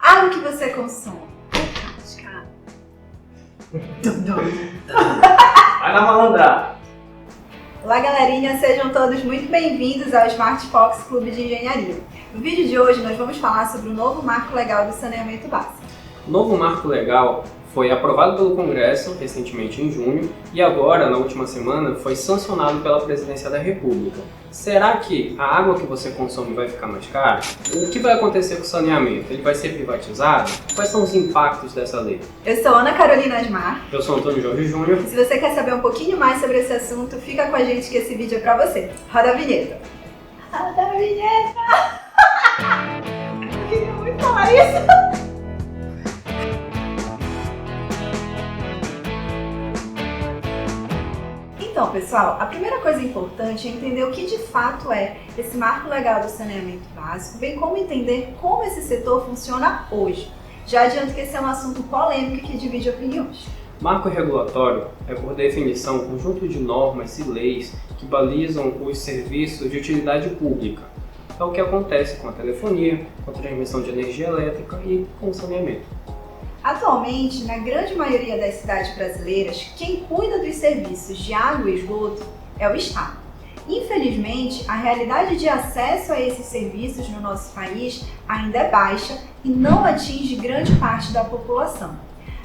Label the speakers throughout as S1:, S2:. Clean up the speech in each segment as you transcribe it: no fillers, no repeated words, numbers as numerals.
S1: Água que você consome.
S2: Vai na malandrada.
S1: Olá, galerinha, sejam todos muito bem-vindos ao Smart Fox Clube de Engenharia. No vídeo de hoje nós vamos falar sobre o novo Marco Legal do Saneamento Básico.
S2: O novo Marco Legal foi aprovado pelo Congresso recentemente em junho e agora, na última semana, foi sancionado pela Presidência da República. Será que a água que você consome vai ficar mais cara? O que vai acontecer com o saneamento? Ele vai ser privatizado? Quais são os impactos dessa lei?
S1: Eu sou Ana Carolina Asmar.
S2: Eu sou Antônio Jorge Júnior.
S1: E se você quer saber um pouquinho mais sobre esse assunto, fica com a gente que esse vídeo é pra você. Roda a vinheta. Roda a vinheta! Eu queria muito falar isso. Então, pessoal, a primeira coisa importante é entender o que de fato é esse Marco Legal do Saneamento Básico, bem como entender como esse setor funciona hoje. Já adianto que esse é um assunto polêmico que divide opiniões.
S2: Marco regulatório é, por definição, um conjunto de normas e leis que balizam os serviços de utilidade pública. É o que acontece com a telefonia, com a transmissão de energia elétrica e com o saneamento.
S1: Atualmente, na grande maioria das cidades brasileiras, quem cuida dos serviços de água e esgoto é o Estado. Infelizmente, a realidade de acesso a esses serviços no nosso país ainda é baixa e não atinge grande parte da população.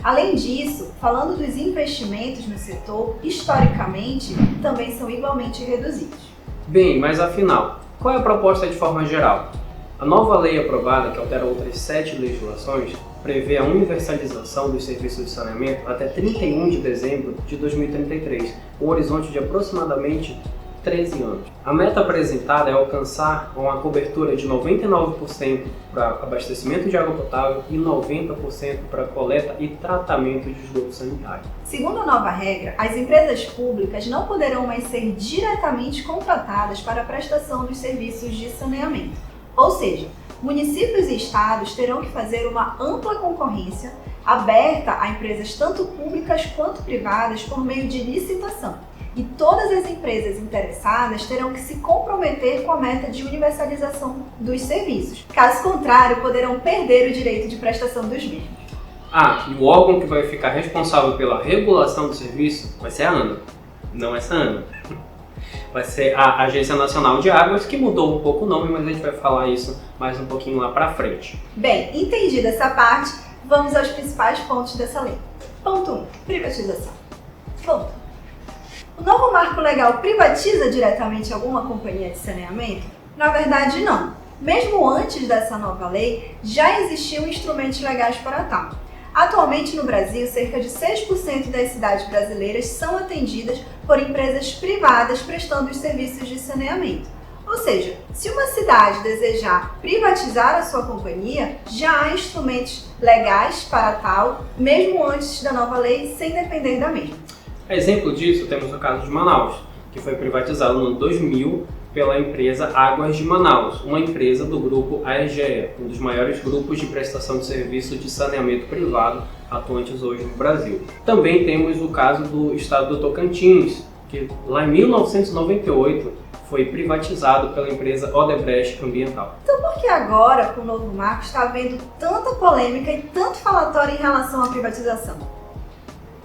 S1: Além disso, falando dos investimentos no setor, historicamente, também são igualmente reduzidos.
S2: Bem, mas afinal, qual é a proposta de forma geral? A nova lei aprovada, que altera outras 7 legislações, prevê a universalização dos serviços de saneamento até 31 de dezembro de 2033, com um horizonte de aproximadamente 13 anos. A meta apresentada é alcançar uma cobertura de 99% para abastecimento de água potável e 90% para coleta e tratamento de esgoto sanitário.
S1: Segundo a nova regra, as empresas públicas não poderão mais ser diretamente contratadas para a prestação dos serviços de saneamento. Ou seja, municípios e estados terão que fazer uma ampla concorrência aberta a empresas tanto públicas quanto privadas por meio de licitação. E todas as empresas interessadas terão que se comprometer com a meta de universalização dos serviços. Caso contrário, poderão perder o direito de prestação dos mesmos.
S2: E o órgão que vai ficar responsável pela regulação do serviço vai ser a ANA. Não essa ANA. Vai ser a Agência Nacional de Águas, que mudou um pouco o nome, mas a gente vai falar isso mais um pouquinho lá pra frente.
S1: Bem, entendida essa parte, vamos aos principais pontos dessa lei. Ponto 1. Privatização. Ponto. O novo Marco Legal privatiza diretamente alguma companhia de saneamento? Na verdade, não. Mesmo antes dessa nova lei, já existiam instrumentos legais para tal. Atualmente no Brasil, cerca de 6% das cidades brasileiras são atendidas por empresas privadas prestando os serviços de saneamento. Ou seja, se uma cidade desejar privatizar a sua companhia, já há instrumentos legais para tal, mesmo antes da nova lei, sem depender da mesma.
S2: A exemplo disso, temos o caso de Manaus, que foi privatizado no ano 2000 pela empresa Águas de Manaus, uma empresa do grupo AEGEA, um dos maiores grupos de prestação de serviço de saneamento privado atuantes hoje no Brasil. Também temos o caso do estado do Tocantins, que lá em 1998 foi privatizado pela empresa Odebrecht Ambiental.
S1: Então por que agora, com o novo marco, está havendo tanta polêmica e tanto falatório em relação à privatização?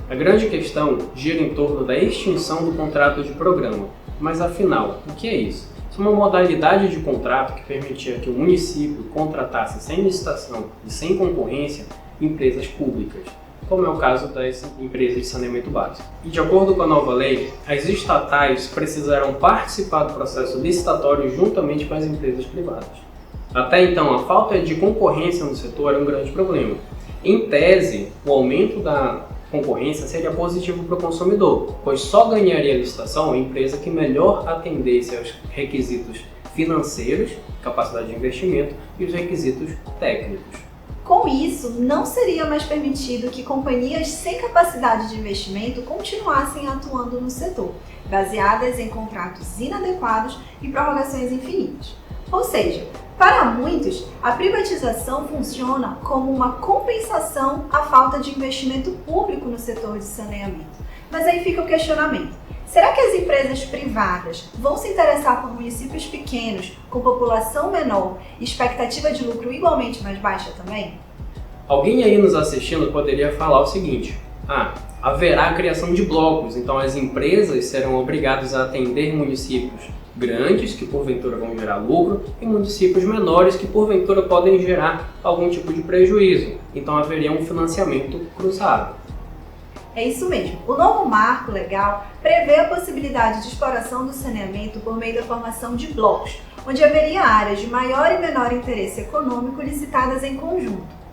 S2: A grande questão gira em torno da extinção do contrato de programa. Mas afinal, o que é isso? Isso é uma modalidade de contrato que permitia que o município contratasse sem licitação e sem concorrência empresas públicas, como é o caso das empresas de saneamento básico. E de acordo com a nova lei, as estatais precisarão participar do processo licitatório juntamente com as empresas privadas. Até então, a falta de concorrência no setor era um grande problema. Em tese, o aumento da concorrência seria positivo para o consumidor, pois só ganharia a licitação a empresa que melhor atendesse aos requisitos financeiros, capacidade de investimento e os requisitos técnicos.
S1: Com isso, não seria mais permitido que companhias sem capacidade de investimento continuassem atuando no setor, baseadas em contratos inadequados e prorrogações infinitas. Ou seja, para muitos, a privatização funciona como uma compensação à falta de investimento público no setor de saneamento. Mas aí fica o questionamento. Será que as empresas privadas vão se interessar por municípios pequenos, com população menor e expectativa de lucro igualmente mais baixa também?
S2: Alguém aí nos assistindo poderia falar o seguinte: haverá a criação de blocos, então as empresas serão obrigadas a atender municípios grandes, que porventura vão gerar lucro, e municípios menores, que porventura podem gerar algum tipo de prejuízo. Então haveria um financiamento cruzado.
S1: É isso mesmo. O novo marco legal prevê a possibilidade de exploração do saneamento por meio da formação de blocos, onde haveria áreas de maior e menor interesse econômico licitadas em conjunto.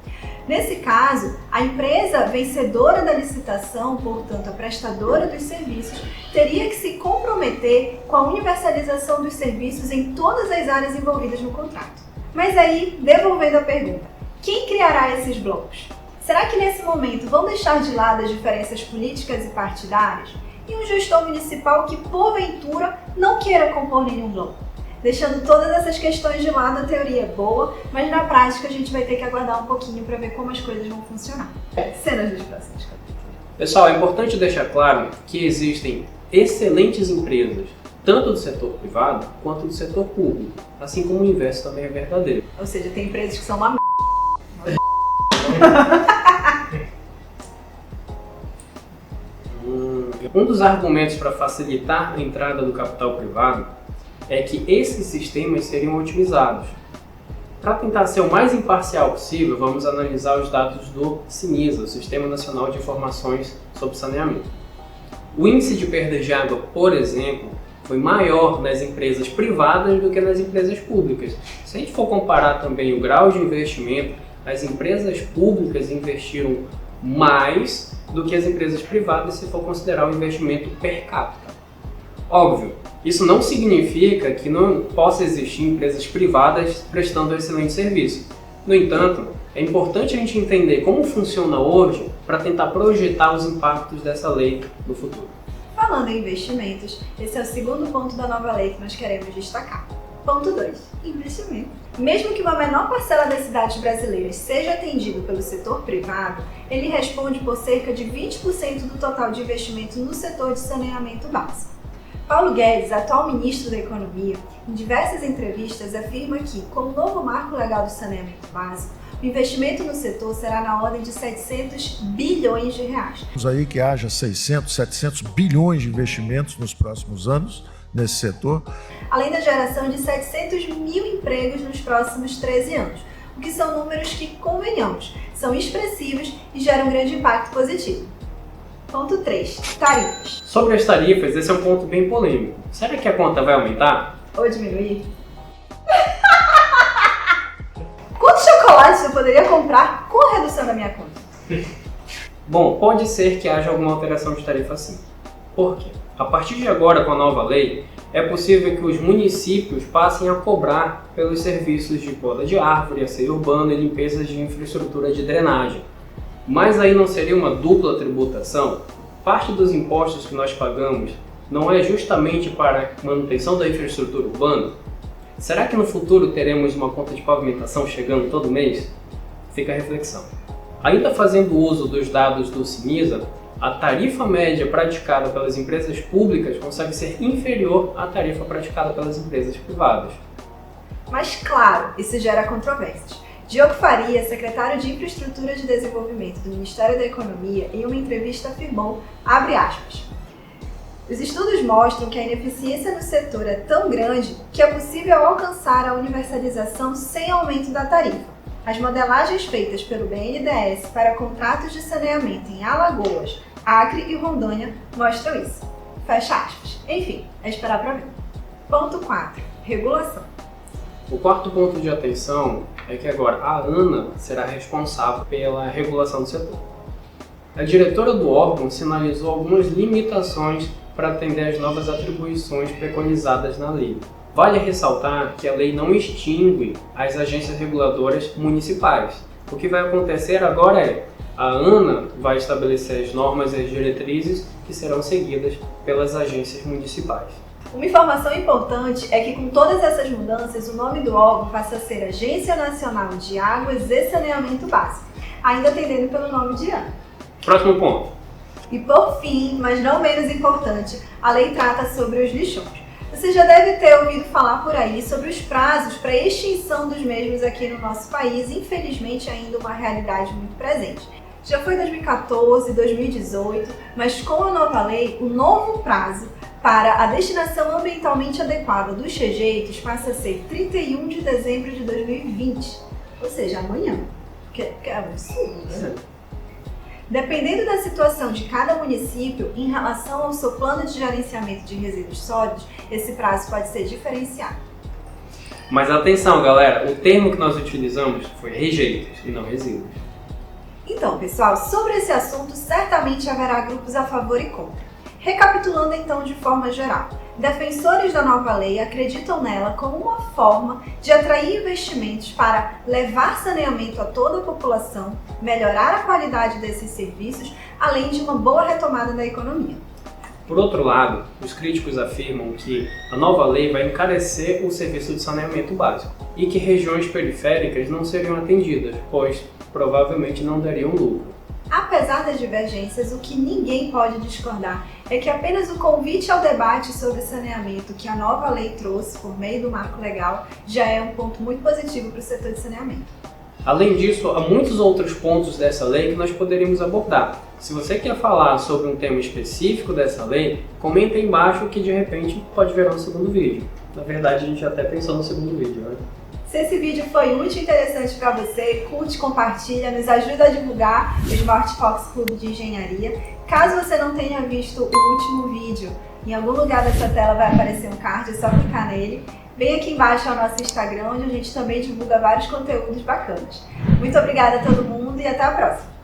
S1: Nesse caso, a empresa vencedora da licitação, portanto a prestadora dos serviços, teria que se comprometer com a universalização dos serviços em todas as áreas envolvidas no contrato. Mas aí, devolvendo a pergunta, quem criará esses blocos? Será que nesse momento vão deixar de lado as diferenças políticas e partidárias? E um gestor municipal que, porventura, não queira compor nenhum bloco? Deixando todas essas questões de lado, a teoria é boa, mas na prática a gente vai ter que aguardar um pouquinho para ver como as coisas vão funcionar. Cenas dos próximos capítulos.
S2: Pessoal, é importante deixar claro que existem excelentes empresas, tanto do setor privado quanto do setor público, assim como o inverso também é verdadeiro.
S1: Ou seja, tem empresas que são uma
S2: Um dos argumentos para facilitar a entrada do capital privado é que esses sistemas seriam otimizados. Para tentar ser o mais imparcial possível, vamos analisar os dados do SINISA, o Sistema Nacional de Informações sobre Saneamento. O índice de perda de água, por exemplo, foi maior nas empresas privadas do que nas empresas públicas. Se a gente for comparar também o grau de investimento, as empresas públicas investiram mais do que as empresas privadas se for considerar o investimento per capita. Óbvio, isso não significa que não possa existir empresas privadas prestando excelente serviço. No entanto, é importante a gente entender como funciona hoje para tentar projetar os impactos dessa lei no futuro.
S1: Falando em investimentos, esse é o segundo ponto da nova lei que nós queremos destacar. Ponto 2. Investimento. Mesmo que uma menor parcela das cidades brasileiras seja atendido pelo setor privado, ele responde por cerca de 20% do total de investimento no setor de saneamento básico. Paulo Guedes, atual ministro da Economia, em diversas entrevistas afirma que, com o novo marco legal do saneamento básico, o investimento no setor será na ordem de 700 bilhões de reais.
S3: Aí que haja 600, 700 bilhões de investimentos nos próximos anos nesse setor.
S1: Além da geração de 700 mil empregos nos próximos 13 anos, o que são números que, convenhamos, são expressivos e geram um grande impacto positivo. Ponto 3. Tarifas.
S2: Sobre as tarifas, esse é um ponto bem polêmico. Será que a conta vai aumentar?
S1: Ou diminuir? Quantos chocolates eu poderia comprar com a redução da minha conta?
S2: Bom, pode ser que haja alguma alteração de tarifa sim. Por quê? A partir de agora, com a nova lei, é possível que os municípios passem a cobrar pelos serviços de poda de árvore, asseio urbano e limpeza de infraestrutura de drenagem. Mas aí não seria uma dupla tributação? Parte dos impostos que nós pagamos não é justamente para a manutenção da infraestrutura urbana? Será que no futuro teremos uma conta de pavimentação chegando todo mês? Fica a reflexão. Ainda fazendo uso dos dados do SINISA, a tarifa média praticada pelas empresas públicas consegue ser inferior à tarifa praticada pelas empresas privadas.
S1: Mas claro, isso gera controvérsias. Diogo Faria, secretário de Infraestrutura de Desenvolvimento do Ministério da Economia, em uma entrevista afirmou, abre aspas, os estudos mostram que a ineficiência no setor é tão grande que é possível alcançar a universalização sem aumento da tarifa. As modelagens feitas pelo BNDES para contratos de saneamento em Alagoas, Acre e Rondônia mostram isso. Fecha aspas. Enfim, é esperar para ver. Ponto 4. Regulação.
S2: O quarto ponto de atenção é que agora a ANA será responsável pela regulação do setor. A diretora do órgão sinalizou algumas limitações para atender às novas atribuições preconizadas na lei. Vale ressaltar que a lei não extingue as agências reguladoras municipais. O que vai acontecer agora é a ANA vai estabelecer as normas e as diretrizes que serão seguidas pelas agências municipais.
S1: Uma informação importante é que com todas essas mudanças, o nome do órgão passa a ser Agência Nacional de Águas e Saneamento Básico, ainda atendendo pelo nome de ANA.
S2: Próximo ponto.
S1: E por fim, mas não menos importante, a lei trata sobre os lixões. Você já deve ter ouvido falar por aí sobre os prazos para extinção dos mesmos aqui no nosso país, infelizmente ainda uma realidade muito presente. Já foi 2014, 2018, mas com a nova lei, o novo prazo para a destinação ambientalmente adequada dos rejeitos passa a ser 31 de dezembro de 2020, ou seja, amanhã, que é absurdo, né? Dependendo da situação de cada município, em relação ao seu plano de gerenciamento de resíduos sólidos, esse prazo pode ser diferenciado.
S2: Mas atenção, galera, o termo que nós utilizamos foi rejeitos e não resíduos.
S1: Então, pessoal, sobre esse assunto, certamente haverá grupos a favor e contra. Recapitulando então de forma geral, defensores da nova lei acreditam nela como uma forma de atrair investimentos para levar saneamento a toda a população, melhorar a qualidade desses serviços, além de uma boa retomada da economia.
S2: Por outro lado, os críticos afirmam que a nova lei vai encarecer o serviço de saneamento básico e que regiões periféricas não seriam atendidas, pois provavelmente não dariam lucro.
S1: Apesar das divergências, o que ninguém pode discordar é que apenas o convite ao debate sobre saneamento que a nova lei trouxe por meio do marco legal já é um ponto muito positivo para o setor de saneamento.
S2: Além disso, há muitos outros pontos dessa lei que nós poderíamos abordar. Se você quer falar sobre um tema específico dessa lei, comenta aí embaixo que de repente pode virar um segundo vídeo. Na verdade, a gente até pensou no segundo vídeo, né?
S1: Se esse vídeo foi útil e interessante para você, curte, compartilha, nos ajuda a divulgar o Smart Fox Clube de Engenharia. Caso você não tenha visto o último vídeo, em algum lugar dessa tela vai aparecer um card, é só clicar nele. Vem aqui embaixo ao nosso Instagram, onde a gente também divulga vários conteúdos bacanas. Muito obrigada a todo mundo e até a próxima!